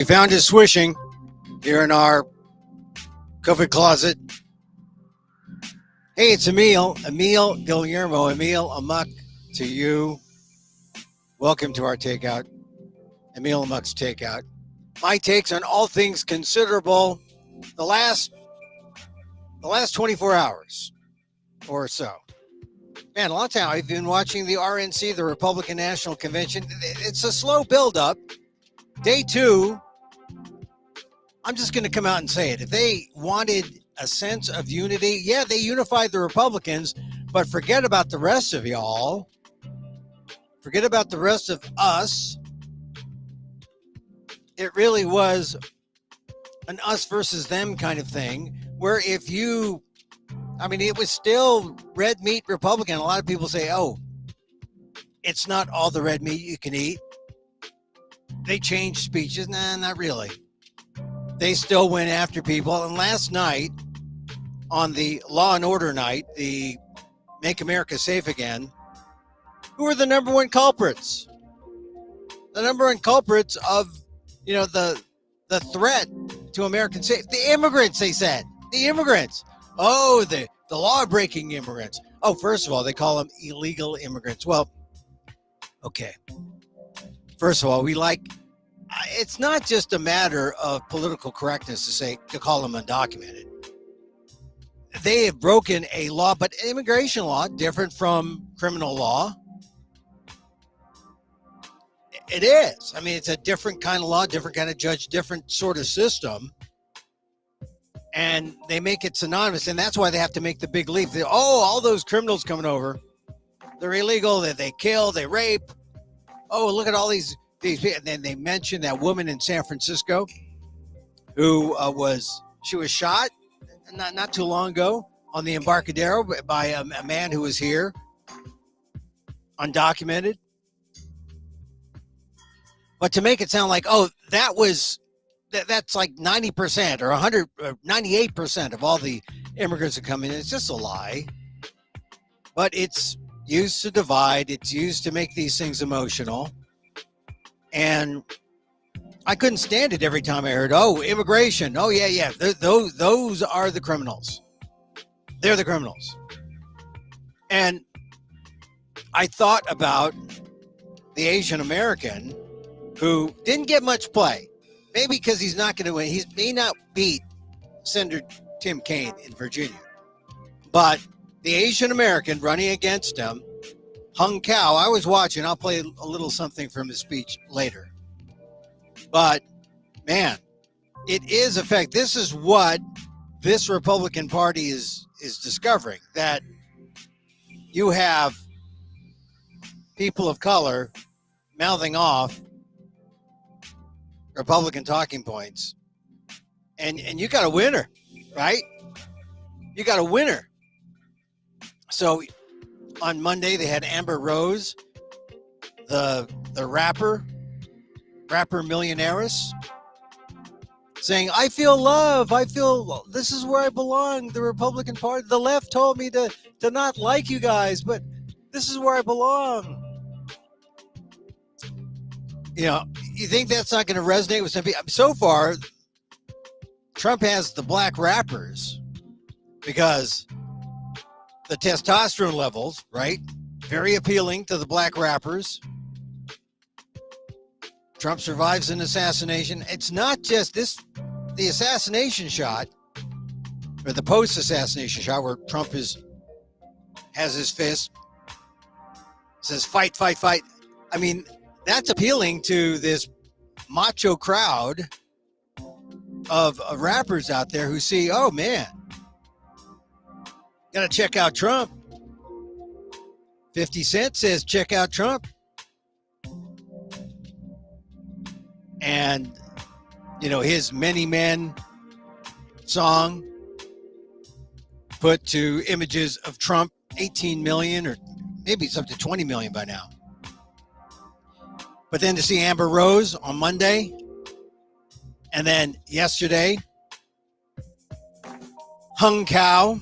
We found his swishing here in our COVID closet. Hey, it's Emil Guillermo, Emil Amok to you. Welcome to our Takeout, Emil Amok's Takeout. My takes on all things considerable the last 24 hours or so. Man, a lot of time I've been watching the RNC, the Republican National Convention. It's a slow buildup. Day two, I'm just going to come out and say it. If they wanted a sense of unity, yeah, they unified the Republicans, but forget about the rest of y'all. Forget about the rest of us. It really was an us versus them kind of thing, where it was still red meat Republican. A lot of people say, oh, it's not all the red meat you can eat. They changed speeches. Nah, not really. They still went after people. And last night, on the Law and Order night, the Make America Safe Again, who were the number one culprits? The number one culprits of, the threat to American safety. The immigrants, they said. The immigrants. Oh, the law-breaking immigrants. Oh, first of all, they call them illegal immigrants. Well, okay. First of all, it's not just a matter of political correctness to call them undocumented. They have broken a law, but immigration law, different from criminal law. It is. I mean, it's a different kind of law, different kind of judge, different sort of system. And they make it synonymous, and that's why they have to make the big leap. All those criminals coming over, they're illegal, they kill, they rape. Oh, look at all these people. And then they mentioned that woman in San Francisco who was shot not too long ago on the Embarcadero by a man who was here, undocumented. But to make it sound like, that's like 90% or 100 or 98% of all the immigrants that come in, it's just a lie. But it's used to divide. It's used to make these things emotional. And I couldn't stand it every time I heard, immigration. Oh, yeah. Those are the criminals. They're the criminals. And I thought about the Asian American who didn't get much play. Maybe because he's not going to win. He may not beat Senator Tim Kaine in Virginia. But the Asian American running against him, Hung Kao, I was watching. I'll play a little something from his speech later. But, man, it is a fact. This is what this Republican Party is discovering, that you have people of color mouthing off Republican talking points, and you got a winner, right? You got a winner. So on Monday they had Amber Rose, the rapper millionaires, saying, I feel love. I feel this is where I belong. The Republican Party, the left told me to not like you guys, but this is where I belong. You think that's not going to resonate with some people? So far, Trump has the black rappers because the testosterone levels, right? Very appealing to the black rappers. Trump survives an assassination. It's not just the assassination shot, or the post-assassination shot where Trump has his fist, says, fight, fight, fight. I mean, that's appealing to this macho crowd of rappers out there who see, oh, man, got to check out Trump. 50 Cent says, check out Trump. And, his Many Men song put to images of Trump, 18 million, or maybe it's up to 20 million by now. But then to see Amber Rose on Monday, and then yesterday, Hung Kao.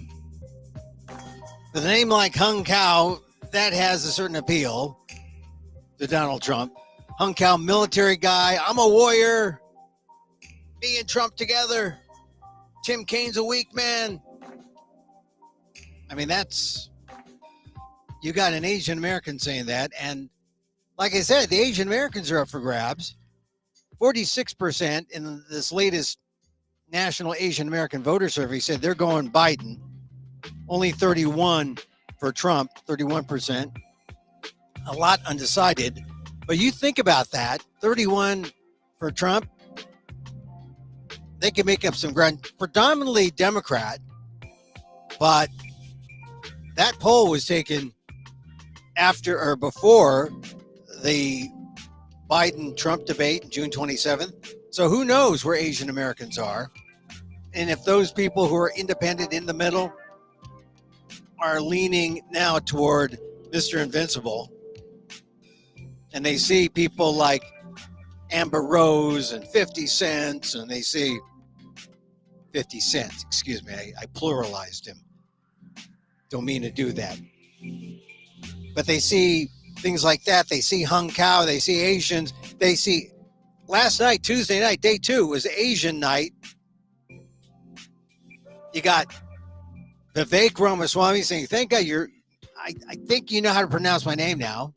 With a name like Hung Kao, that has a certain appeal to Donald Trump. Hung Kao, military guy. I'm a warrior. Me and Trump together. Tim Kaine's a weak man. I mean, you got an Asian American saying that. And like I said, the Asian Americans are up for grabs. 46% in this latest National Asian American Voter Survey said they're going Biden. Only 31 for Trump, 31%. A lot undecided. But you think about that, 31 for Trump, they can make up some ground. Predominantly Democrat, but that poll was taken after or before the Biden-Trump debate on June 27th. So who knows where Asian Americans are? And if those people who are independent in the middle are leaning now toward Mr. Invincible, and they see people like Amber Rose and 50 Cent, and they see 50 Cent, excuse me, I pluralized him. Don't mean to do that. But they see things like that. They see Hung Kao. They see Asians. They see last night, Tuesday night, day 2 was Asian night. You got Vivek Ramaswamy saying, thank God I think you know how to pronounce my name now.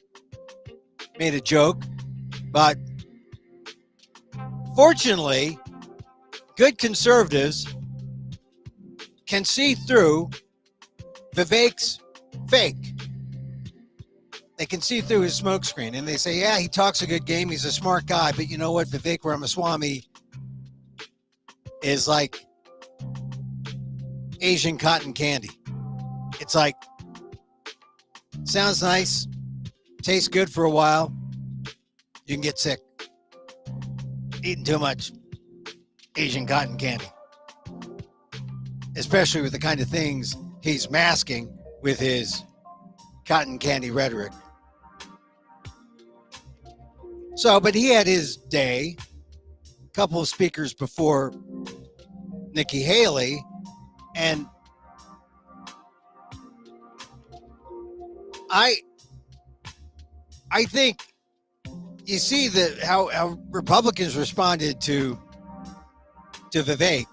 Made a joke. But fortunately, good conservatives can see through Vivek's fake. They can see through his smokescreen, and they say, yeah, he talks a good game. He's a smart guy. But you know what? Vivek Ramaswamy is like Asian cotton candy. It's like, sounds nice, tastes good for a while. You can get sick eating too much Asian cotton candy, especially with the kind of things he's masking with his cotton candy rhetoric. So, but he had his day. A couple of speakers before Nikki Haley, and I think you see how Republicans responded to Vivek.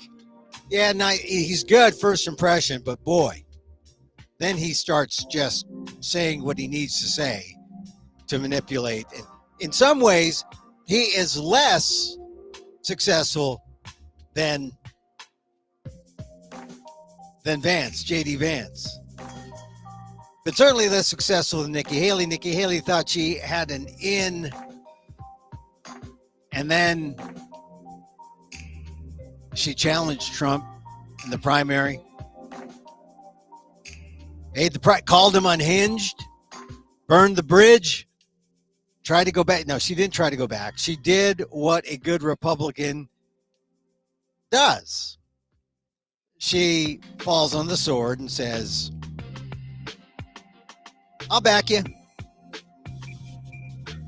Yeah, he's good first impression, but boy, then he starts just saying what he needs to say to manipulate. And in some ways, he is less successful than Vance, J.D. Vance. But certainly less successful than Nikki Haley. Nikki Haley thought she had an in, and then she challenged Trump in the primary. Called him unhinged, burned the bridge, tried to go back. No, she didn't try to go back. She did what a good Republican does. She falls on the sword and says, I'll back you.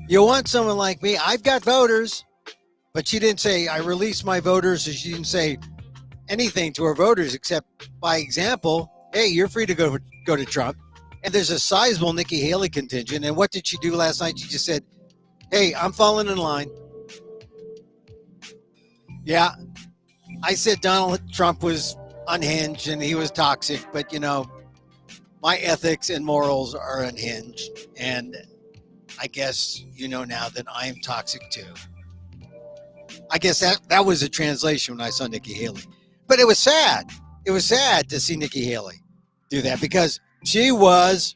You want someone like me? I've got voters. But she didn't say, I released my voters. She didn't say anything to her voters except by example, hey, you're free to go to Trump. And there's a sizable Nikki Haley contingent. And what did she do last night? She just said, hey, I'm falling in line. Yeah, I said Donald Trump was unhinged and he was toxic, but my ethics and morals are unhinged. And I guess you know now that I am toxic too. I guess that was a translation when I saw Nikki Haley. But it was sad. It was sad to see Nikki Haley do that because she and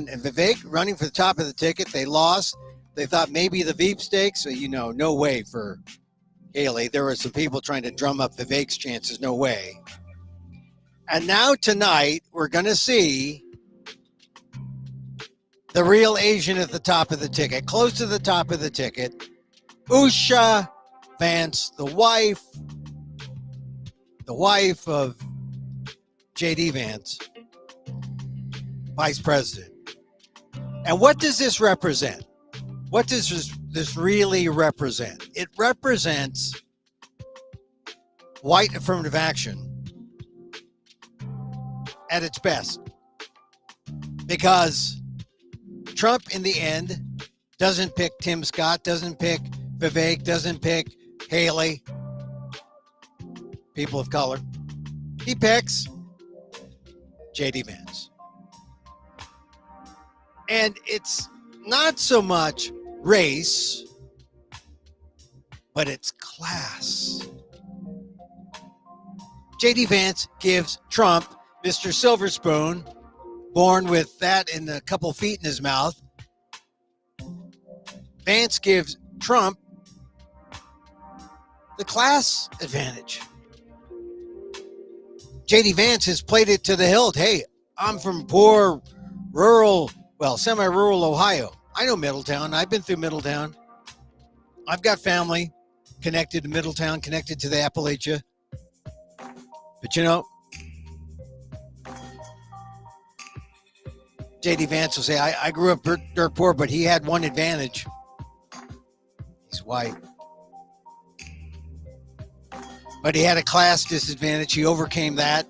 Vivek running for the top of the ticket. They lost. They thought maybe the Veep stakes. So, no way for Haley. There were some people trying to drum up Vivek's chances. No way. And now tonight, we're going to see the real Asian at the top of the ticket, close to the top of the ticket. Usha Vance, the wife of J.D. Vance, vice president. And what does this represent? What does this really represent? It represents white affirmative action at its best. Because Trump, in the end, doesn't pick Tim Scott, doesn't pick Vivek, doesn't pick Haley, people of color. He picks J.D. Vance. And it's not so much race, but it's class. J.D. Vance gives Trump, Mr. Silver Spoon, born with that and a couple feet in his mouth. Vance gives Trump the class advantage. J.D. Vance has played it to the hilt. Hey, I'm from poor, rural, semi-rural Ohio. I know Middletown. I've been through Middletown. I've got family connected to Middletown, connected to the Appalachia. But J.D. Vance will say, I grew up dirt poor, but he had one advantage. He's white. But he had a class disadvantage. He overcame that.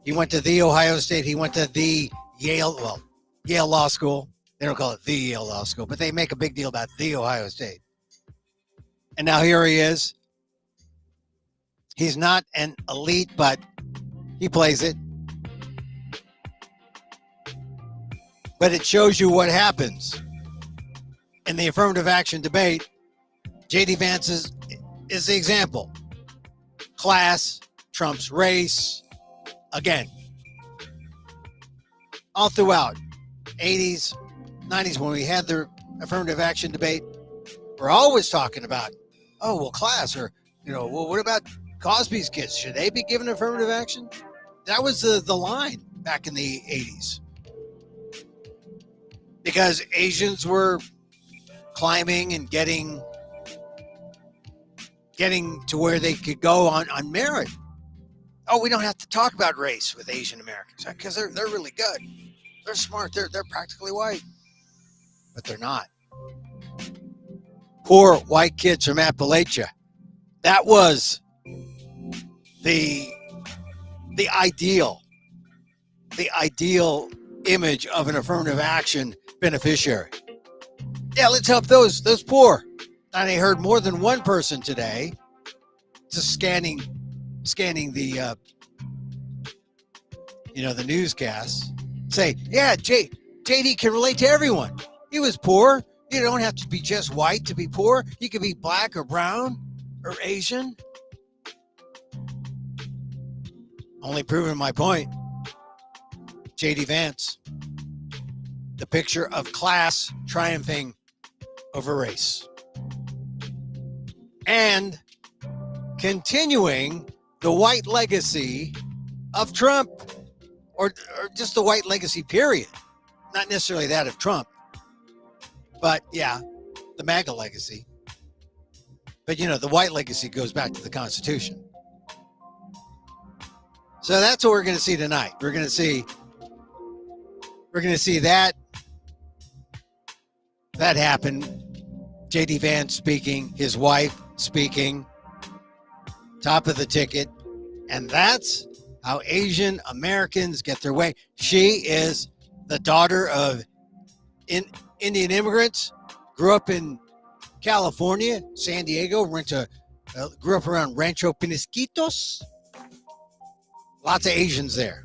He went to the Ohio State. He went to the Yale Law School. They don't call it the Yale Law School, but they make a big deal about the Ohio State. And now here he is. He's not an elite, but he plays it. But it shows you what happens in the affirmative action debate. J.D. Vance is the example. Class trumps race. Again, all throughout 80s, 90s, when we had the affirmative action debate, we're always talking about, class, or, what about Cosby's kids? Should they be given affirmative action? That was the line back in the 80s. Because Asians were climbing and getting to where they could go on merit. Oh, we don't have to talk about race with Asian Americans because they're really good. They're smart. They're practically white, but they're not. Poor white kids from Appalachia. That was the ideal image of an affirmative action beneficiary. Yeah, let's help those poor. And I heard more than one person today, just scanning the the newscasts, say, yeah, JD can relate to everyone. He was poor. You don't have to be just white to be poor. You could be black or brown or Asian. Only proving my point. J.D. Vance, the picture of class triumphing over race. And continuing the white legacy of Trump, or just the white legacy period. Not necessarily that of Trump, but yeah, the MAGA legacy. But the white legacy goes back to the Constitution. So that's what we're going to see tonight. We're going to see that happen. J.D. Vance speaking, his wife speaking, top of the ticket. And that's how Asian Americans get their way. She is the daughter of Indian immigrants, grew up in California, San Diego, grew up around Rancho Penasquitos. Lots of Asians there.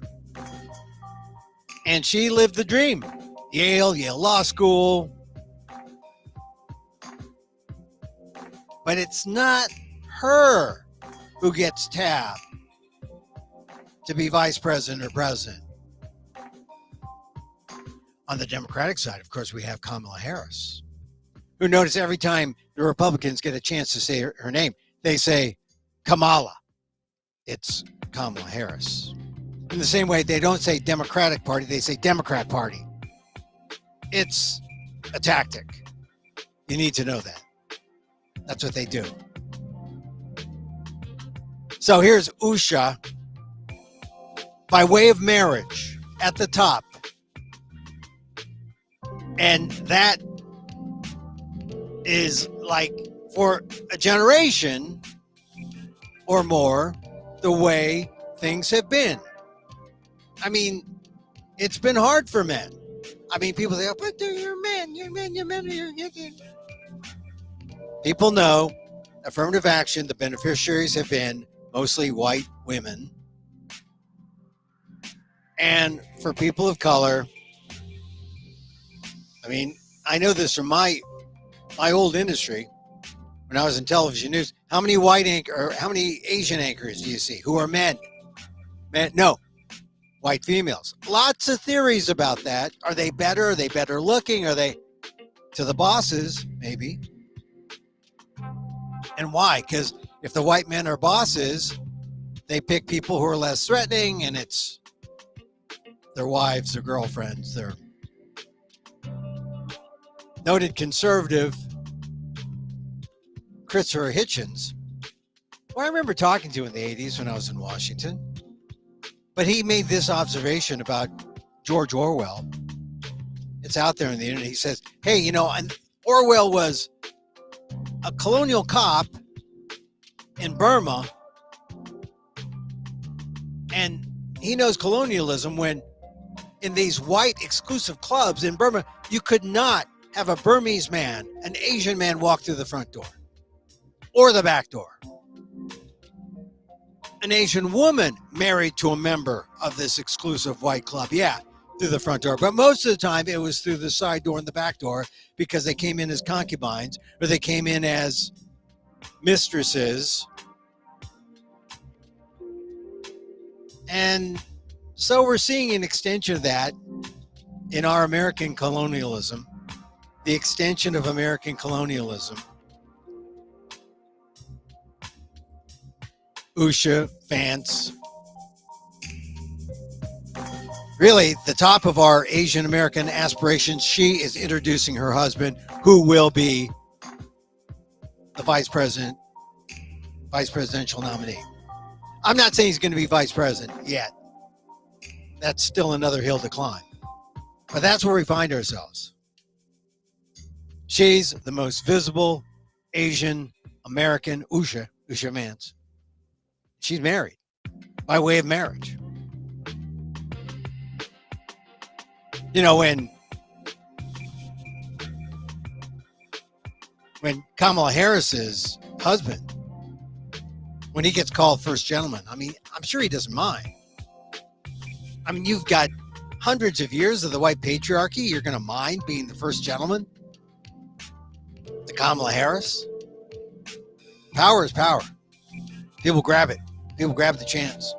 And she lived the dream. Yale Law School. But it's not her who gets tabbed to be vice president or president. On the Democratic side, of course, we have Kamala Harris, who notice every time the Republicans get a chance to say her name, they say Kamala. It's Kamala Harris. In the same way, they don't say Democratic Party, they say Democrat Party. It's a tactic. You need to know that. That's what they do. So here's Usha by way of marriage at the top. And that is like for a generation or more the way things have been. I mean, it's been hard for men. I mean, people say, oh, but you're men. People know affirmative action, the beneficiaries have been mostly white women. And for people of color, I mean, I know this from my old industry when I was in television news. How many how many Asian anchors do you see who are men? No, white females. Lots of theories about that. Are they better? Are they better looking? Are they to the bosses? Maybe. And why? Because if the white men are bosses, they pick people who are less threatening, and it's their wives, their girlfriends, their noted conservative Christopher Hitchens, who I remember talking to in the 80s when I was in Washington. But he made this observation about George Orwell. It's out there on the internet. He says, hey, you know, Orwell was a colonial cop in Burma, and he knows colonialism when in these white exclusive clubs in Burma, you could not have a Burmese man, an Asian man walk through the front door or the back door. An Asian woman married to a member of this exclusive white club, yeah, through the front door. But most of the time it was through the side door and the back door because they came in as concubines or they came in as mistresses. And so we're seeing an extension of that in our American colonialism, the extension of American colonialism. Usha, Vance. Really, the top of our Asian American aspirations, she is introducing her husband, who will be the vice presidential nominee. I'm not saying he's going to be vice president yet. That's still another hill to climb. But that's where we find ourselves. She's the most visible Asian American, Usha Vance. She's married by way of marriage. You know, when Kamala Harris's husband, when he gets called first gentleman, I mean, I'm sure he doesn't mind. I mean, you've got hundreds of years of the white patriarchy. You're going to mind being the first gentleman? The Kamala Harris? Power is power. People grab it. People grab the chance.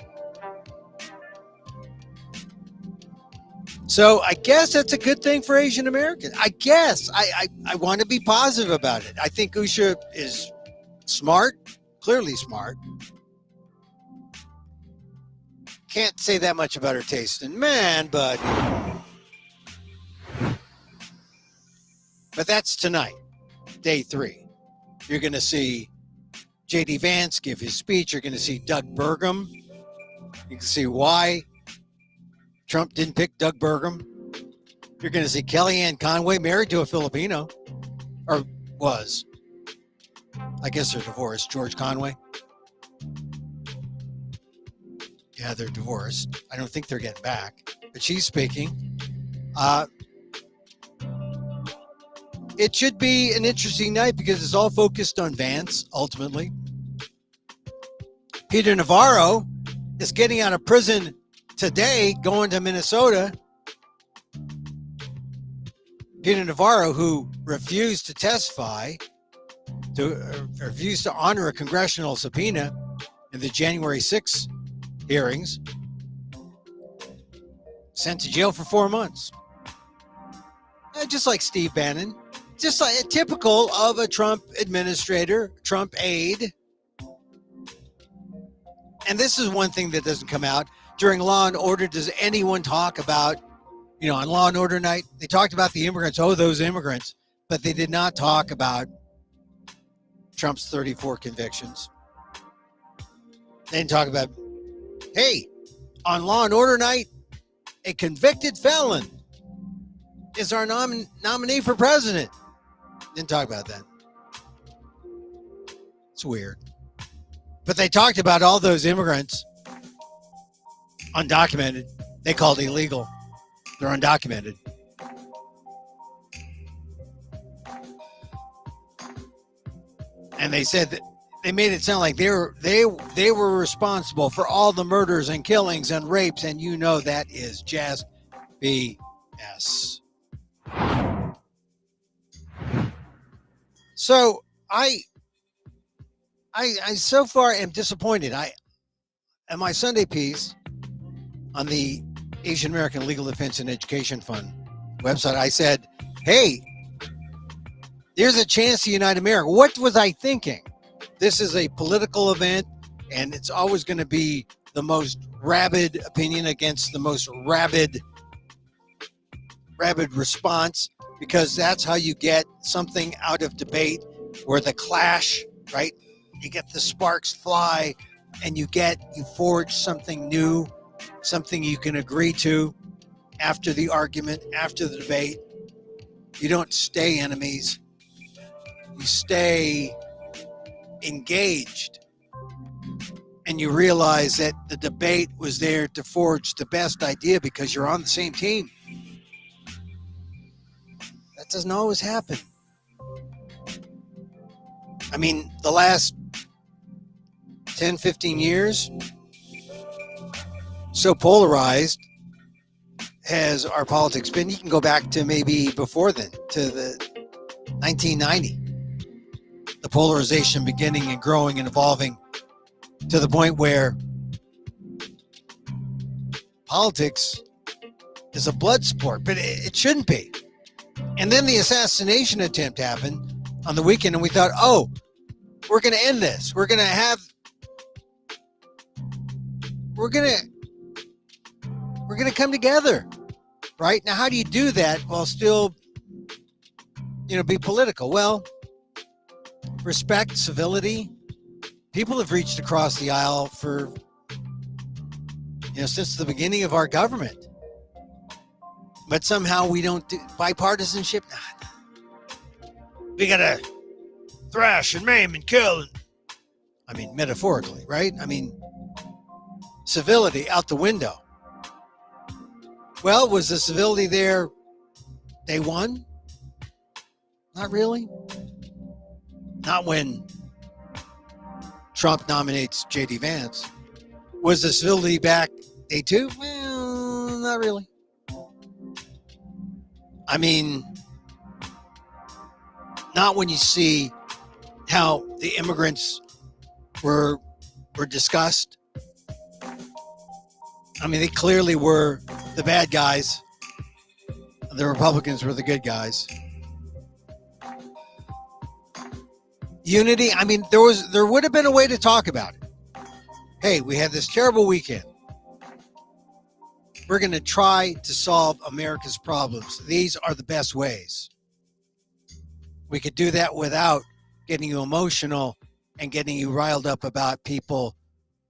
So I guess that's a good thing for Asian Americans. I guess. I want to be positive about it. I think Usha is smart, clearly smart. Can't say that much about her taste in men, but that's tonight, day 3. You're going to see J.D. Vance give his speech. You're going to see Doug Burgum. You can see why Trump didn't pick Doug Burgum. You're going to see Kellyanne Conway, married to a Filipino, or was. I guess they're divorced. George Conway. Yeah, they're divorced. I don't think they're getting back, but she's speaking. It should be an interesting night because it's all focused on Vance, ultimately. Peter Navarro is getting out of prison today, going to Minnesota. Peter Navarro, who refused to testify, refused to honor a congressional subpoena in the January 6th hearings, sent to jail for 4 months. Just like Steve Bannon. Just like typical of a Trump administrator, Trump aide. And this is one thing that doesn't come out. During Law and Order, does anyone talk about, you know, on Law and Order night, they talked about the immigrants, those immigrants, but they did not talk about Trump's 34 convictions. They didn't talk about, hey, on Law and Order night, a convicted felon is our nominee for president. Didn't talk about that. It's weird. But they talked about all those immigrants, undocumented. They called illegal. They're undocumented. And they said that they made it sound like they were responsible for all the murders and killings and rapes, and you know that is just BS. So I so far am disappointed. At my Sunday piece on the Asian American Legal Defense and Education Fund website, I said, hey, there's a chance to unite America. What was I thinking? This is a political event, and it's always going to be the most rabid opinion against the most rabid response, because that's how you get something out of debate, where the clash, right? You get the sparks fly, and you forge something new, something you can agree to after the argument, after the debate. You don't stay enemies. You stay engaged, and you realize that the debate was there to forge the best idea because you're on the same team. That doesn't always happen. I mean, the last 10, 15 years, so polarized has our politics been. You can go back to maybe before then, to the 1990. The polarization beginning and growing and evolving to the point where politics is a blood sport, but it shouldn't be. And then the assassination attempt happened on the weekend, and we thought, oh, we're going to end this. We're going to come together, right? Now, how do you do that while still, be political? Well, respect, civility. People have reached across the aisle for, since the beginning of our government. But somehow we don't do bipartisanship. We got to thrash and maim and kill. I mean, metaphorically, right? I mean, civility out the window. Well, was the civility there day one? Not really. Not when Trump nominates J.D. Vance. Was the civility back day two? Well, not really. I mean, not when you see how the immigrants were discussed. I mean, they clearly were the bad guys. The Republicans were the good guys. Unity, I mean, there would have been a way to talk about it. Hey, we had this terrible weekend. We're going to try to solve America's problems. These are the best ways. We could do that without getting you emotional and getting you riled up about people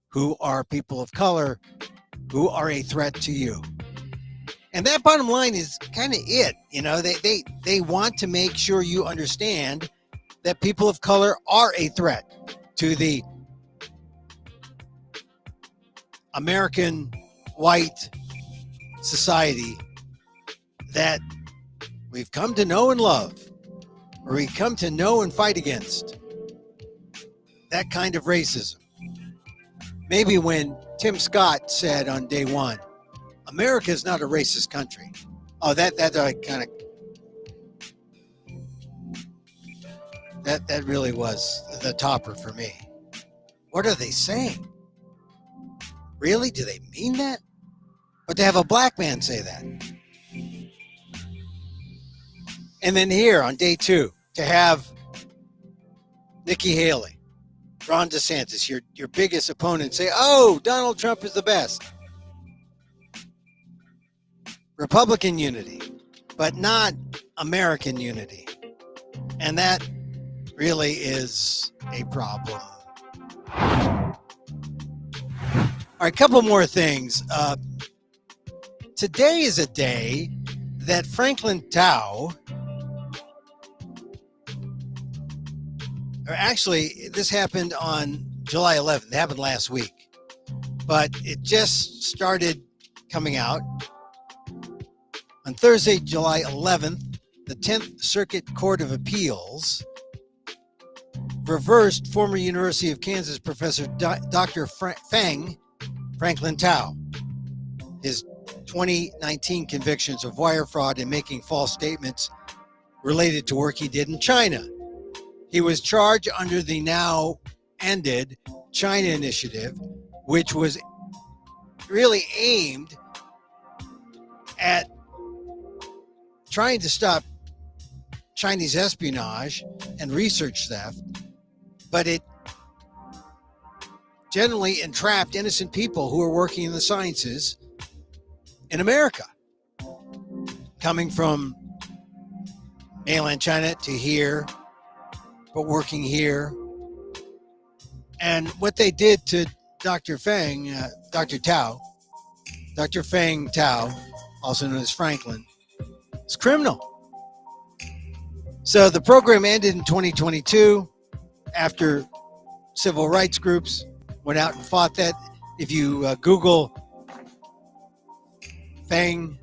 who are people of color, who are a threat to you. And that bottom line is kind of it. They want to make sure you understand that people of color are a threat to the American white society that we've come to know and love, or we come to know and fight against. That kind of racism. Maybe when Tim Scott said on day one, America is not a racist country. Oh, that really was the topper for me. What are they saying? Really? Do they mean that? But to have a black man say that. And then here on day two, to have Nikki Haley, Ron DeSantis, your biggest opponent, say, oh, Donald Trump is the best. Republican unity, but not American unity. And that really is a problem. All right, a couple more things. Today is a day that Franklin Tao, or actually, this happened on July 11th. It happened last week. But it just started coming out. On Thursday, July 11th, the 10th Circuit Court of Appeals reversed former University of Kansas professor Dr. Franklin Tao, his 2019 convictions of wire fraud and making false statements related to work he did in China. He was charged under the now ended China Initiative, which was really aimed at trying to stop Chinese espionage and research theft, but it generally entrapped innocent people who are working in the sciences in America, coming from mainland China to here, but working here. And what they did to Dr. Feng Tao, also known as Franklin, is criminal. So the program ended in 2022 after civil rights groups went out and fought that. If you Google Feng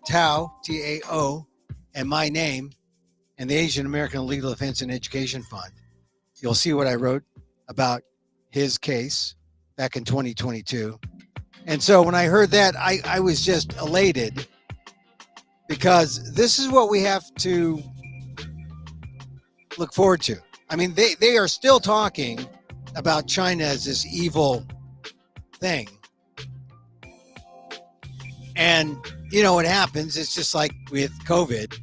Tao, T-A-O, and my name, and the Asian American Legal Defense and Education Fund, you'll see what I wrote about his case back in 2022. And so when I heard that, I was just elated, because this is what we have to look forward to. I mean, they are still talking about China as this evil thing. And you know what happens? It's just like with COVID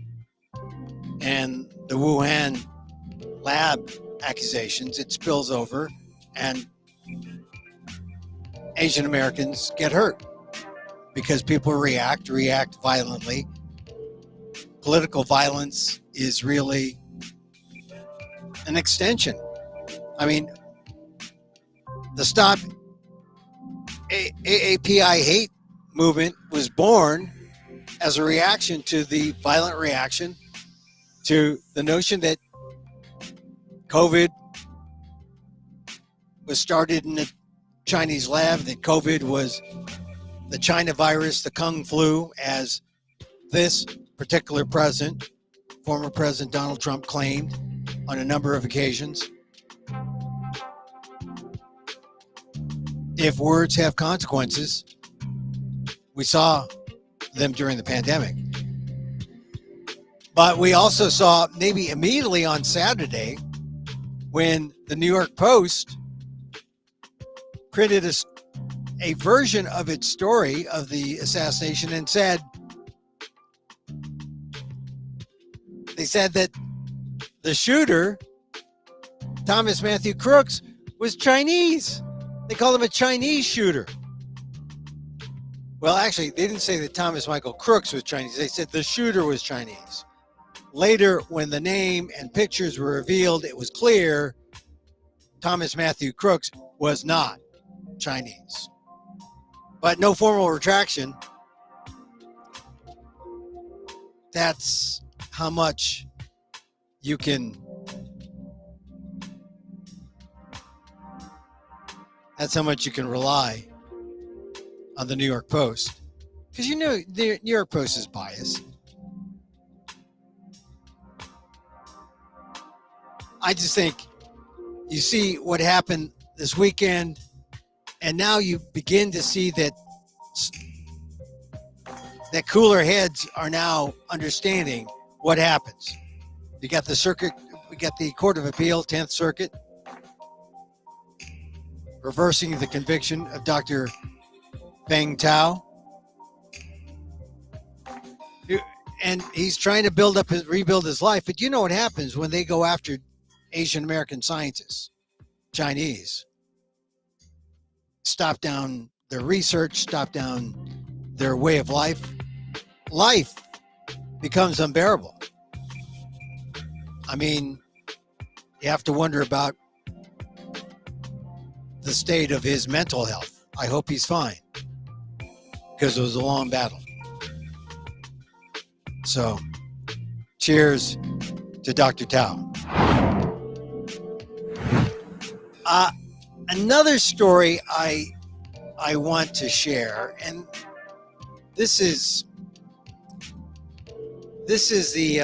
and the Wuhan lab accusations. It spills over and Asian Americans get hurt because people react violently. Political violence is really an extension. I mean, the Stop AAPI hate movement was born as a reaction to the violent reaction to the notion that COVID was started in a Chinese lab, that COVID was the China virus, the Kung flu, as this particular president, former President Donald Trump, claimed on a number of occasions. If words have consequences, we saw them during the pandemic. But we also saw maybe immediately on Saturday when the New York Post printed a version of its story of the assassination and said that the shooter, Thomas Matthew Crooks, was Chinese. They called him a Chinese shooter. Well, actually, they didn't say that Thomas Michael Crooks was Chinese. They said the shooter was Chinese. Later, when the name and pictures were revealed, it was clear Thomas Matthew Crooks was not Chinese. But no formal retraction. That's how much you can... That's how much you can rely on the New York Post. Because you know the New York Post is biased. I just think you see what happened this weekend, and now you begin to see that cooler heads are now understanding what happens. You got the circuit, we got the Court of Appeal, 10th Circuit, reversing the conviction of Dr. Feng Tao. And he's trying to rebuild his life. But you know what happens when they go after Asian American scientists, Chinese. Stop down their research, stop down their way of life. Life becomes unbearable. I mean, you have to wonder about the state of his mental health. I hope he's fine, because it was a long battle. So, cheers to Dr. Tao. Another story I want to share, and this is the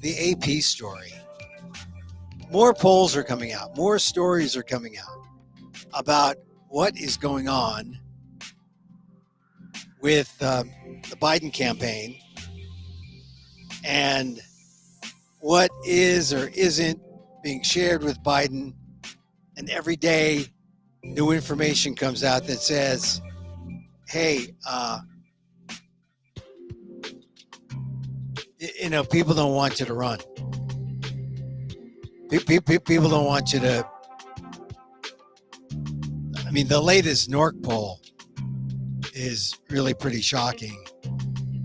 AP story. more polls are coming out, more stories are coming out about what is going on with the Biden campaign and what is or isn't being shared with Biden. And every day, new information comes out that says, hey, people don't want you to run. People don't want you to. I mean, the latest NORC poll is really pretty shocking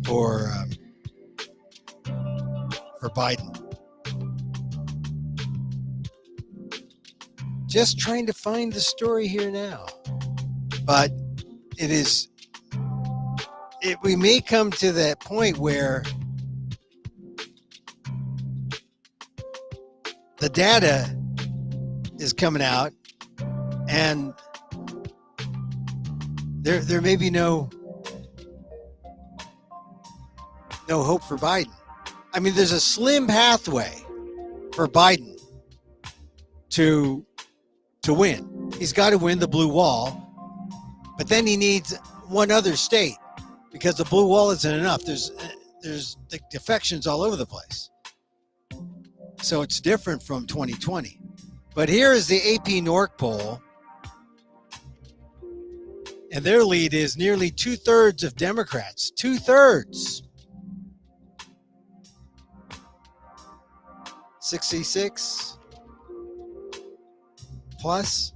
for Biden. Just trying to find the story here now, but we may come to that point where the data is coming out and there may be no hope for Biden. I mean, there's a slim pathway for Biden to win. He's got to win the blue wall, but then he needs one other state because the blue wall isn't enough. There's the defections all over the place. So it's different from 2020. But here is the AP NORC poll. And their lead is nearly 2/3 of Democrats. 2/3. 66 plus,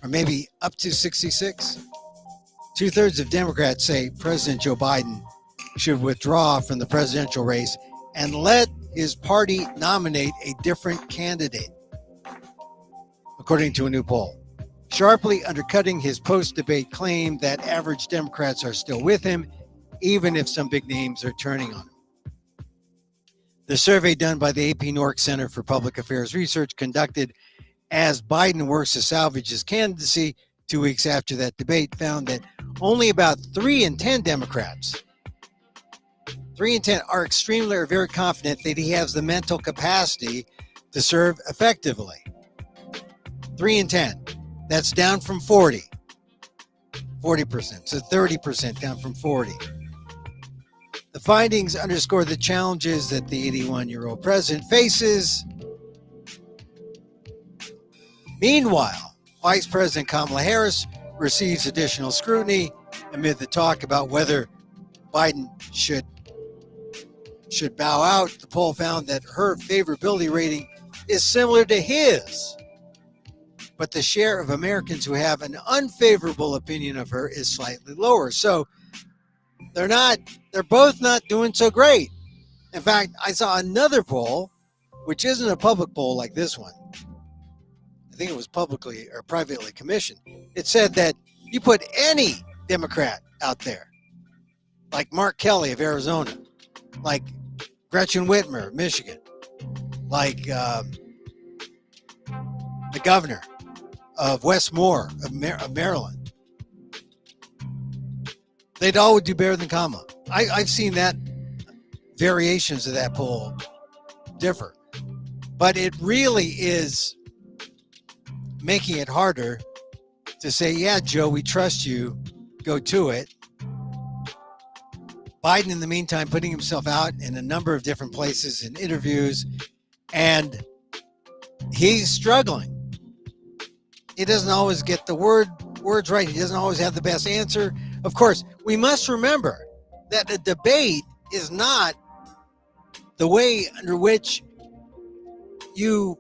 or maybe up to 66. 2/3 of Democrats say President Joe Biden should withdraw from the presidential race and let his party nominate a different candidate, according to a new poll, sharply undercutting his post-debate claim that average Democrats are still with him, even if some big names are turning on him. The survey done by the AP NORC Center for Public Affairs Research, conducted as Biden works to salvage his candidacy 2 weeks after that debate, found that only about 3 in 10 Democrats, 3 in 10 are extremely or very confident that he has the mental capacity to serve effectively. 3 in 10. That's down from 40%. So 30% down from 40. The findings underscore the challenges that the 81-year-old president faces. Meanwhile, Vice President Kamala Harris receives additional scrutiny amid the talk about whether Biden should bow out. The poll found that her favorability rating is similar to his, but the share of Americans who have an unfavorable opinion of her is slightly lower. So they're both not doing so great. In fact, I saw another poll, which isn't a public poll like this one. I think it was publicly or privately commissioned. It said that you put any Democrat out there, like Mark Kelly of Arizona, like Gretchen Whitmer of Michigan, like the governor of Wes Moore of Maryland, they'd all do better than Kamala. I've seen that variations of that poll differ, but it really is making it harder to say, yeah, Joe, we trust you, go to it. Biden, in the meantime, putting himself out in a number of different places in interviews, and he's struggling. He doesn't always get the words right. He doesn't always have the best answer. Of course, we must remember that a debate is not the way under which you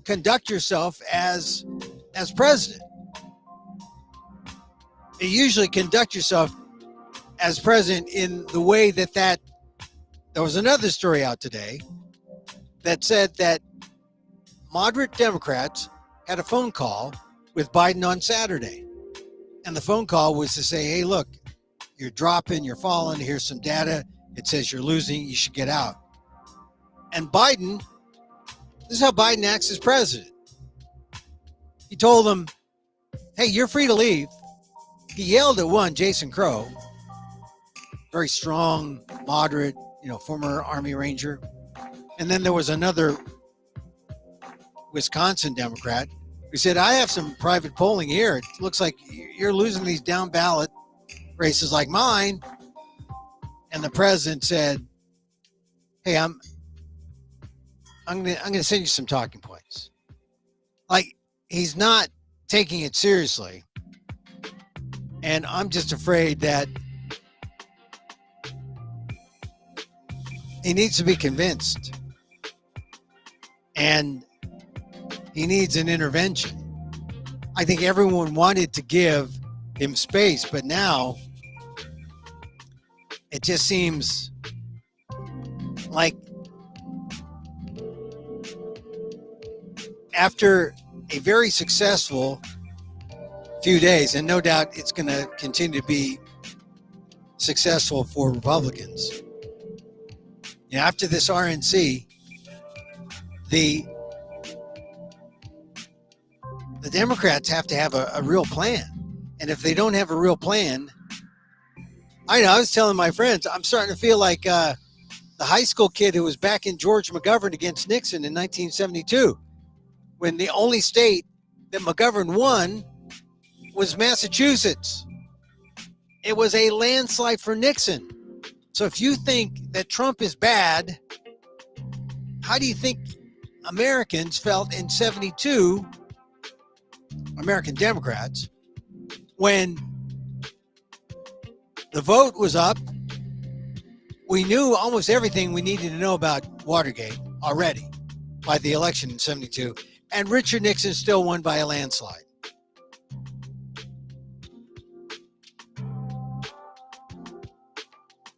conduct yourself as president. You usually conduct yourself as president in the way that there was another story out today that said that moderate Democrats had a phone call with Biden on Saturday. And the phone call was to say, hey, look, you're dropping, you're falling. Here's some data. It says you're losing. You should get out. And Biden, this is how Biden acts as president. He told them, hey, you're free to leave. He yelled at one, Jason Crow, very strong, moderate, former Army Ranger. And then there was another Wisconsin Democrat, who said, I have some private polling here. It looks like you're losing these down ballot races like mine. And the president said, hey, I'm gonna send you some talking points. Like, he's not taking it seriously. And I'm just afraid that he needs to be convinced. And he needs an intervention. I think everyone wanted to give him space, but now it just seems like after a very successful few days, and no doubt it's going to continue to be successful for Republicans. You know, after this RNC, the Democrats have to have a real plan. And if they don't have a real plan, I know, I was telling my friends, I'm starting to feel like the high school kid who was backing George McGovern against Nixon in 1972, when the only state that McGovern won was Massachusetts. It was a landslide for Nixon. So if you think that Trump is bad, how do you think Americans felt in 72, American Democrats, when the vote was up? We knew almost everything we needed to know about Watergate already by the election in 72, and Richard Nixon still won by a landslide.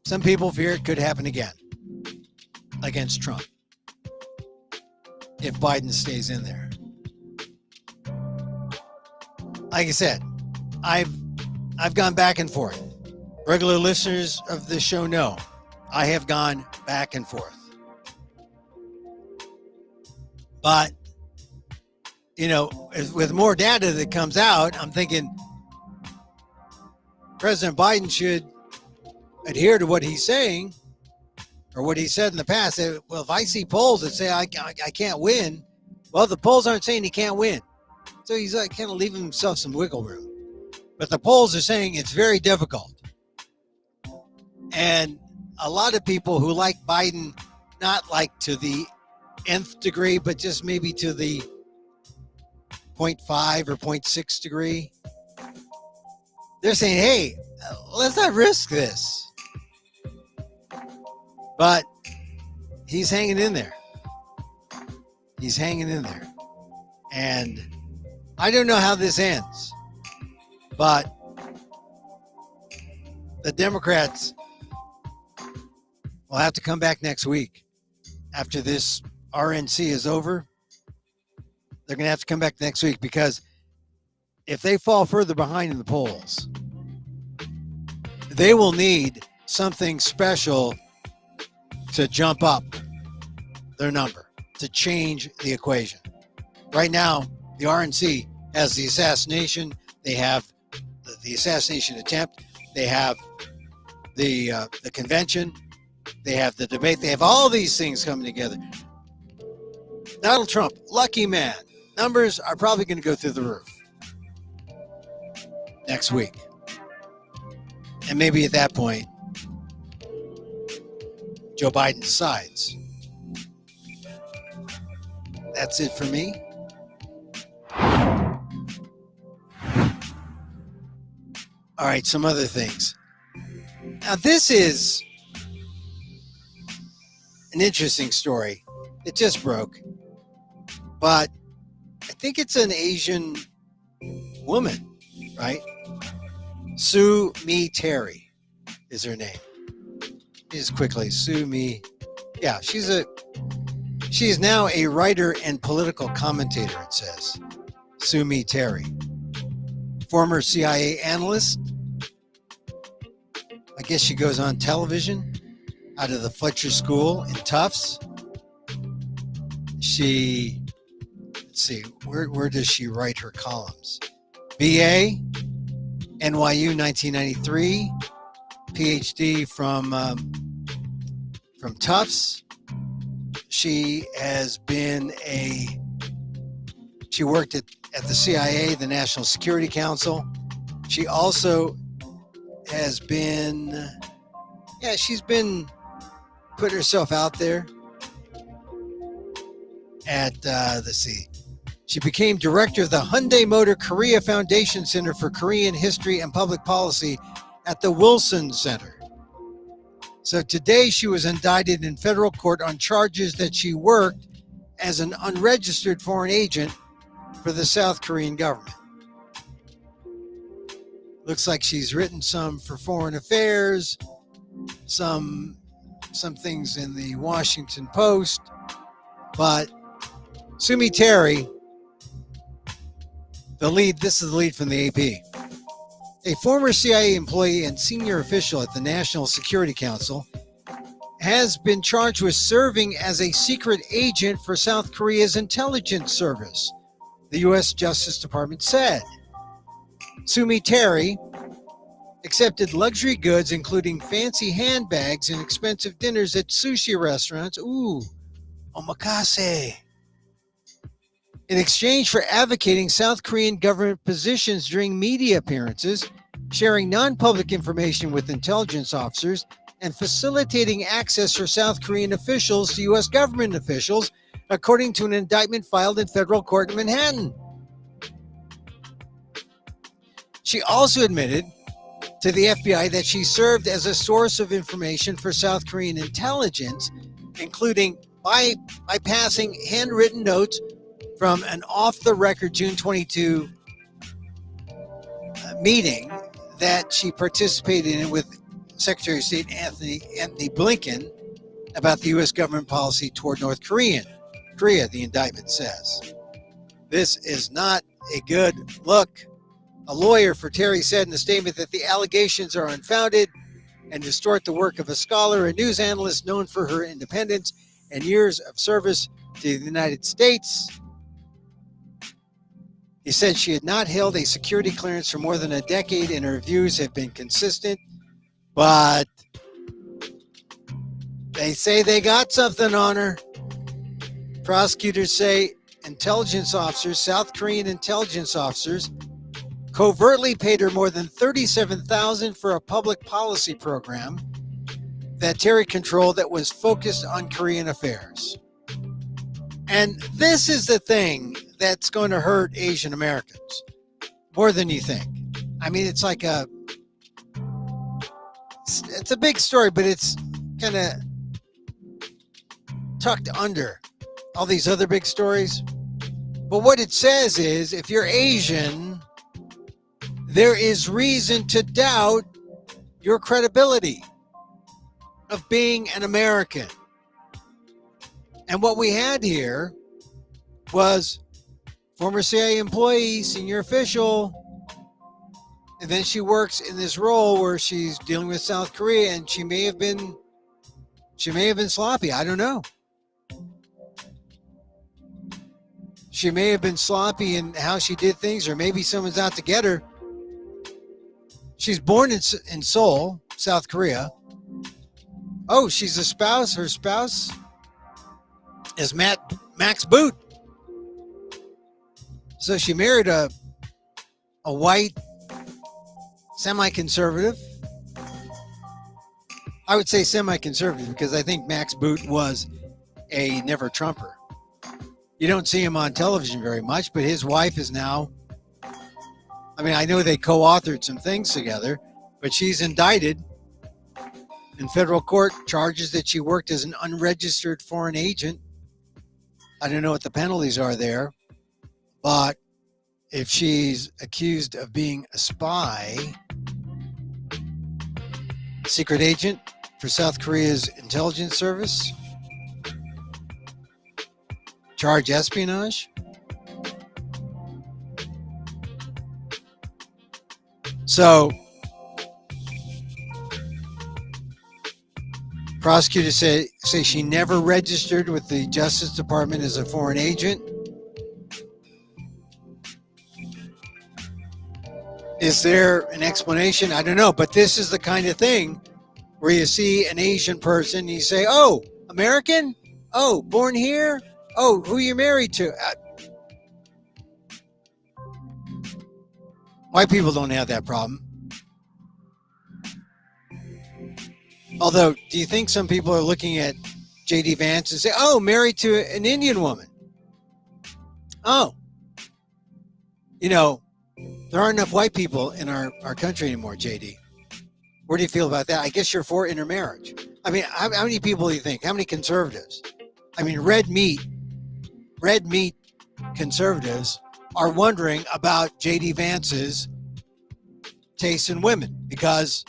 Some people fear it could happen again against Trump if Biden stays in there. Like I said, I've gone back and forth. Regular listeners of this show know I have gone back and forth. But, you know, with more data that comes out, I'm thinking President Biden should adhere to what he's saying, or what he said in the past. Well, if I see polls that say I can't win, well, the polls aren't saying he can't win. So he's like kind of leaving himself some wiggle room. But the polls are saying it's very difficult. And a lot of people who like Biden, not like to the nth degree, but just maybe to the 0.5 or 0.6 degree, they're saying, hey, let's not risk this. But he's hanging in there. He's hanging in there. And I don't know how this ends, but the Democrats will have to come back next week after this RNC is over. They're going to have to come back next week, because if they fall further behind in the polls, they will need something special to jump up their number, to change the equation. Right now, the RNC has the assassination. They have the assassination attempt. They have the convention. They have the debate. They have all these things coming together. Donald Trump, lucky man. Numbers are probably going to go through the roof next week. And maybe at that point, Joe Biden decides. That's it for me. All right, some other things. Now, this is an interesting story. It just broke. But I think it's an Asian woman, right? Sue Mi Terry is her name. Just quickly, Sue Mi. Yeah, she is now a writer and political commentator, it says. Sue Mi Terry. Former CIA analyst. I guess she goes on television out of the Fletcher School in Tufts. Let's see, where does she write her columns? BA, NYU 1993, PhD from Tufts. She has been a She worked at the CIA, the National Security Council. She also has been, she's been putting herself out there at, let's see, she became director of the Hyundai Motor Korea Foundation Center for Korean History and Public Policy at the Wilson Center. So today she was indicted in federal court on charges that she worked as an unregistered foreign agent for the South Korean government. Looks like she's written some for Foreign Affairs, some things in the Washington Post, but Sumi Terry, this is the lead from the AP. A former CIA employee and senior official at the National Security Council has been charged with serving as a secret agent for South Korea's intelligence service, the U.S. Justice Department said. Sumi Terry accepted luxury goods, including fancy handbags and expensive dinners at sushi restaurants. Ooh, omakase. In exchange for advocating South Korean government positions during media appearances, sharing non-public information with intelligence officers, and facilitating access for South Korean officials to U.S. government officials, according to an indictment filed in federal court in Manhattan. She also admitted to the FBI that she served as a source of information for South Korean intelligence, including bypassing handwritten notes from an off-the-record June 22 meeting that she participated in with Secretary of State Anthony Blinken about the U.S. government policy toward North Korea, the indictment says. This is not a good look. A lawyer for Terry said in a statement that the allegations are unfounded and distort the work of a scholar and news analyst known for her independence and years of service to the United States. He said she had not held a security clearance for more than a decade and her views have been consistent, but they say they got something on her. Prosecutors say intelligence officers, South Korean intelligence officers, covertly paid her more than $37,000 for a public policy program that Terry controlled that was focused on Korean affairs. And this is the thing that's going to hurt Asian Americans more than you think. I mean, it's like it's a big story, but it's kind of tucked under all these other big stories. But what it says is, if you're Asian, there is reason to doubt your credibility of being an American. And what we had here was former CIA employee, senior official, and then she works in this role where she's dealing with South Korea, and she may have been sloppy. I don't know. She may have been sloppy in how she did things, or maybe someone's out to get her. She's born in Seoul, South Korea. Oh, she's a spouse. Her spouse is Max Boot. So she married a white semi-conservative. I would say semi-conservative because I think Max Boot was a never Trumper. You don't see him on television very much, but his wife is now, I mean, I know they co-authored some things together, but she's indicted in federal court, charges that she worked as an unregistered foreign agent. I don't know what the penalties are there, but if she's accused of being a spy, secret agent for South Korea's intelligence service, charge espionage. So prosecutors say she never registered with the Justice Department as a foreign agent. Is there an explanation? I don't know, but this is the kind of thing where you see an Asian person and you say, oh, American? Oh, born here? Oh, who you married to? White people don't have that problem. Although, do you think some people are looking at J.D. Vance and say, oh, married to an Indian woman? Oh, you know, there aren't enough white people in our country anymore, J.D. What do you feel about that? I guess you're for intermarriage. I mean, how many people do you think? How many conservatives? I mean, red meat conservatives are wondering about J.D. Vance's taste in women, because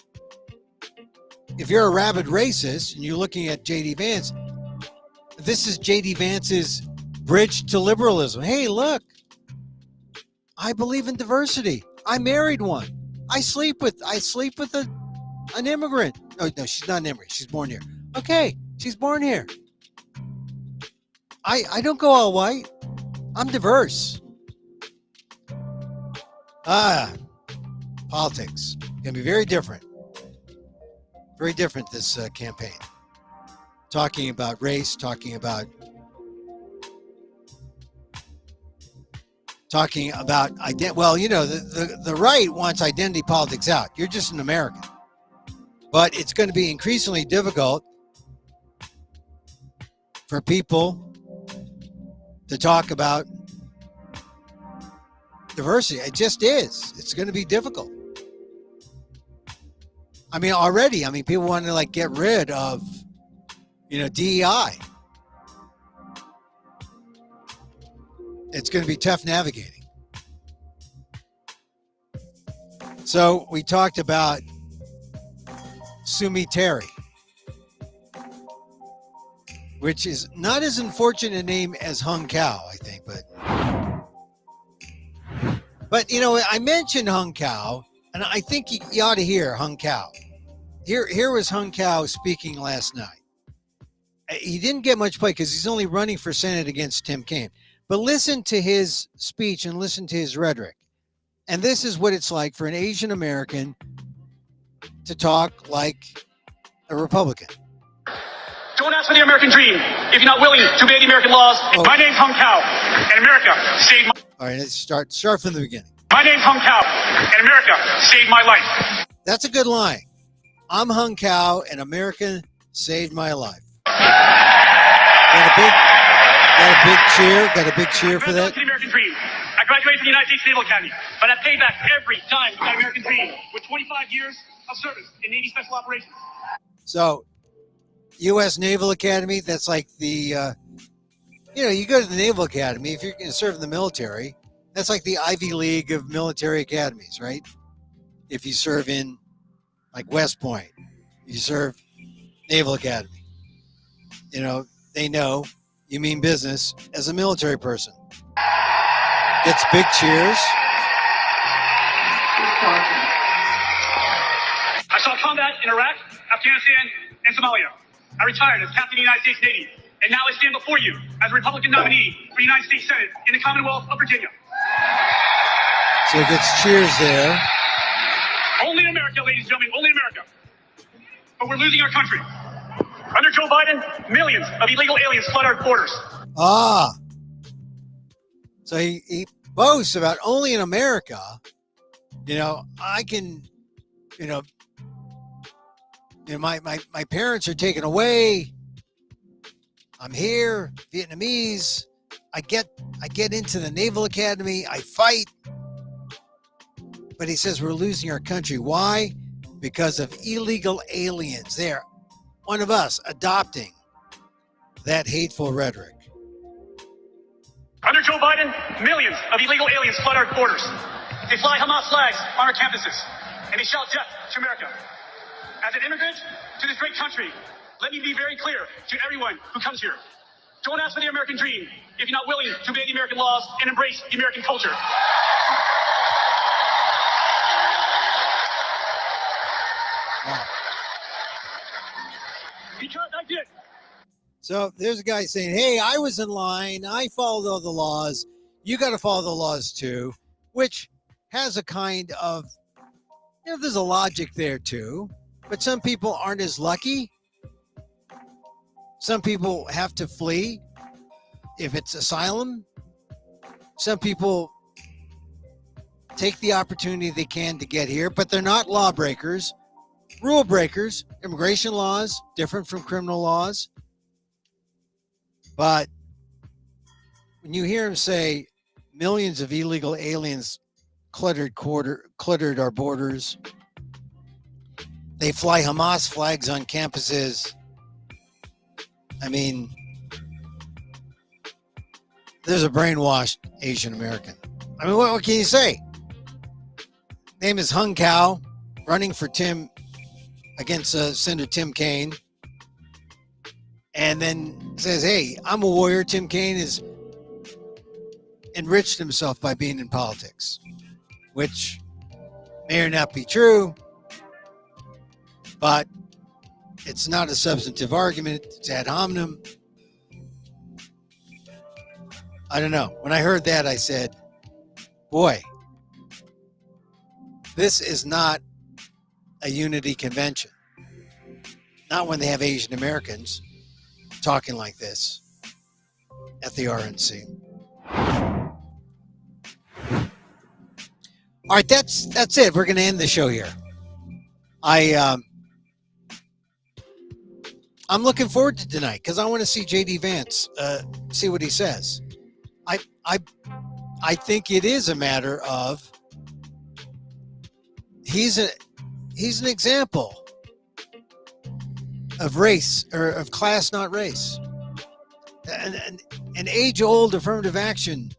if you're a rabid racist and you're looking at J.D. Vance, this is J.D. Vance's bridge to liberalism. Hey, look, I believe in diversity. I married one. I sleep with an immigrant. Oh, no, she's not an immigrant. She's born here. Okay, she's born here. I don't go all white. I'm diverse. Politics can be very different. Very different this campaign. Talking about race, talking about well, you know, the right wants identity politics out. You're just an American. But it's going to be increasingly difficult for people to talk about diversity. It just is. It's going to be difficult. I mean, already, people want to get rid of, DEI. It's going to be tough navigating. So we talked about Sumi Terry, which is not as unfortunate a name as Hung Kao, I think, but I mentioned Hung Kao, and I think you ought to hear Hung Kao. Here was Hung Kao speaking last night. He didn't get much play because he's only running for Senate against Tim Kaine. But listen to his speech and listen to his rhetoric. And this is what it's like for an Asian American to talk like a Republican. Don't ask for the American dream if you're not willing to obey the American laws. Oh. My name's Hung Kao, and America saved my... All right, let's start from the beginning. My name's Hung Kao, and America saved my life. That's a good line. I'm Hung Kao, and America saved my life. Got a big cheer for that. The American dream. I graduated from the United States Naval Academy, but I paid back every time for my American dream with 25 years of service in Navy Special Operations. So, U.S. Naval Academy, that's like the, you go to the Naval Academy, if you're going to serve in the military, that's like the Ivy League of military academies, right? If you serve in, West Point, you serve Naval Academy. They know you mean business as a military person. Gets big cheers. I saw combat in Iraq, Afghanistan, and Somalia. I retired as captain of the United States Navy, and now I stand before you as a Republican nominee for the United States Senate in the Commonwealth of Virginia. So it gets cheers there. Only in America, ladies and gentlemen, only in America. But we're losing our country. Under Joe Biden, millions of illegal aliens flood our borders. So he boasts about only in America, I can, my parents are taken away. I'm here, Vietnamese. I get into the Naval Academy. I fight. But he says we're losing our country. Why? Because of illegal aliens. They're one of us adopting that hateful rhetoric. Under Joe Biden, millions of illegal aliens flood our borders. They fly Hamas flags on our campuses, and they shout death to America. As an immigrant to this great country, let me be very clear to everyone who comes here. Don't ask for the American dream if you're not willing to obey the American laws and embrace the American culture. Wow. Because I did. So there's a guy saying, hey, I was in line. I followed all the laws. You got to follow the laws too, which has a kind of, there's a logic there too. But some people aren't as lucky. Some people have to flee if it's asylum. Some people take the opportunity they can to get here, but they're not lawbreakers, rule breakers. Immigration laws different from criminal laws. But when you hear them say millions of illegal aliens cluttered our borders, they fly Hamas flags on campuses. I mean, there's a brainwashed Asian American. I mean, what can you say? Name is Hung Kao, running for Tim against Senator Tim Kaine, and then says, "Hey, I'm a warrior." Tim Kaine has enriched himself by being in politics, which may or not be true, but it's not a substantive argument. It's ad hominem. I don't know. When I heard that, I said, boy, this is not a unity convention. Not when they have Asian Americans talking like this at the RNC. All right, that's it. We're going to end the show here. I'm looking forward to tonight because I want to see JD Vance, see what he says. I think it is a matter of he's an example of race, or of class, not race. An age-old affirmative action,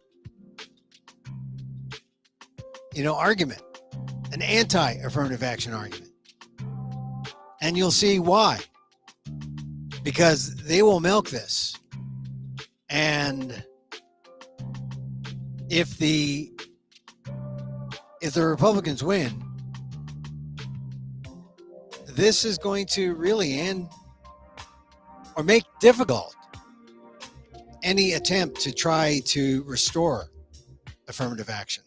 argument, an anti-affirmative action argument. And you'll see why. Because they will milk this. And if the Republicans win, this is going to really end or make difficult any attempt to try to restore affirmative action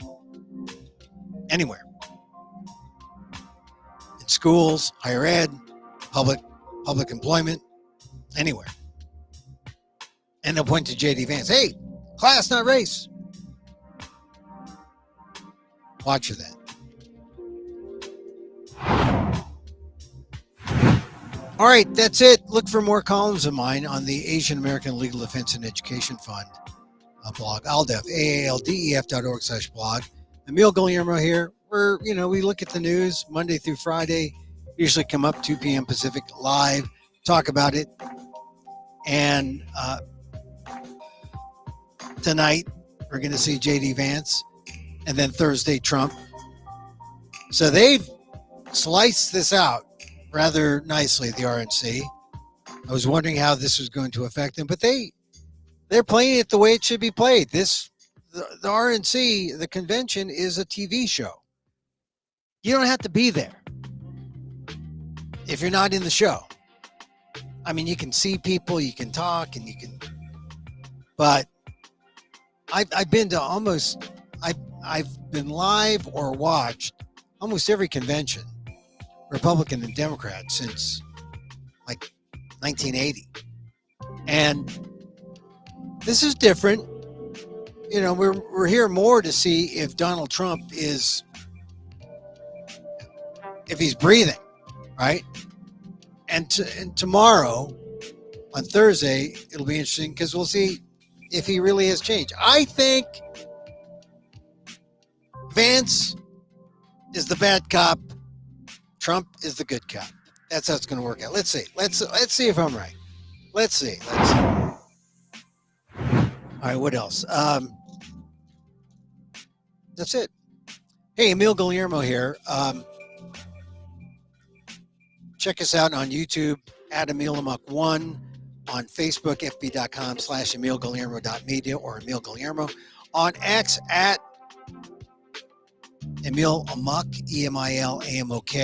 anywhere. In schools, higher ed, public employment, anywhere. And they'll point to JD Vance. Hey, class, not race. Watch for that. All right, that's it. Look for more columns of mine on the Asian American Legal Defense and Education Fund blog, ALDEF, AALDEF.org/blog. Emil Guillermo here. We look at the news Monday through Friday, usually come up 2 p.m. Pacific live, talk about it. And tonight, we're going to see JD Vance, and then Thursday, Trump. So they've sliced this out rather nicely, the RNC. I was wondering how this was going to affect them, but they're playing it the way it should be played. The RNC, the convention, is a TV show. You don't have to be there if you're not in the show. I mean, you can see people, you can talk, and but I've been to I've been live or watched almost every convention, Republican and Democrat, since like 1980. And this is different. We're here more to see if Donald Trump if he's breathing, right? And tomorrow, on Thursday, it'll be interesting because we'll see if he really has changed. I think Vance is the bad cop. Trump is the good cop. That's how it's going to work out. Let's see. Let's see if I'm right. Let's see. All right, what else? That's it. Hey, Emil Guillermo here. Check us out on YouTube at EmilAmok1, on Facebook, fb.com/EmilGuillermo.media or Emil Guillermo, on X at Emil Amok, EMILAMOK.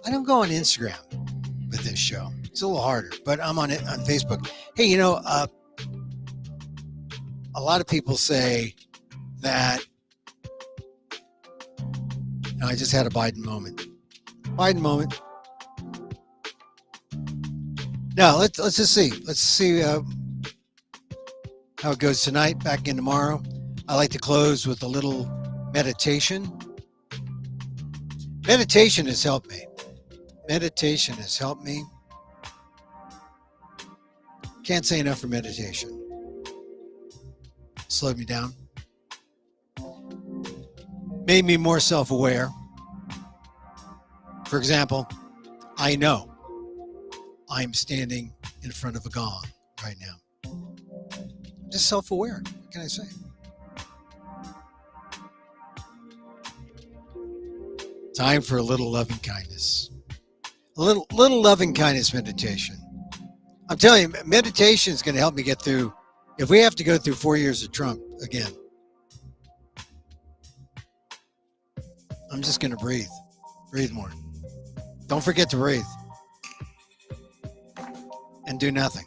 I don't go on Instagram with this show. It's a little harder, but I'm on it on Facebook. Hey, a lot of people say that I just had a Biden moment. Now let's just see. Let's see how it goes tonight. Back in tomorrow. I like to close with a little meditation. Meditation has helped me. Meditation has helped me. Can't say enough for meditation. Slowed me down. Made me more self-aware. For example, I know I'm standing in front of a gong right now. I'm just self-aware. What can I say? Time for a little loving kindness. A little loving kindness meditation. I'm telling you, meditation is going to help me get through. If we have to go through 4 years of Trump again, I'm just going to breathe. Breathe more. Don't forget to breathe. And do nothing.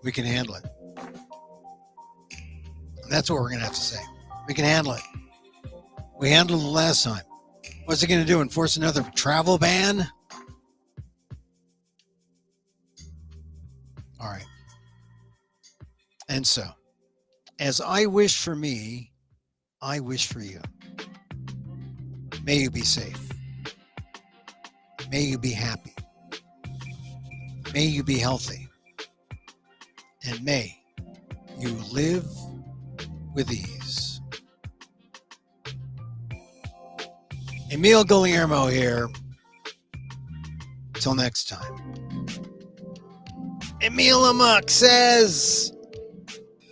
We can handle it. And that's what we're going to have to say. We can handle it. We handled it last time. What's it going to do? Enforce another travel ban? All right. And so, as I wish for me, I wish for you. May you be safe. May you be happy. May you be healthy. And may you live with ease. Emil Guillermo here. Till next time. Emil Amok says,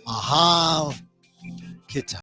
Mahal Kita.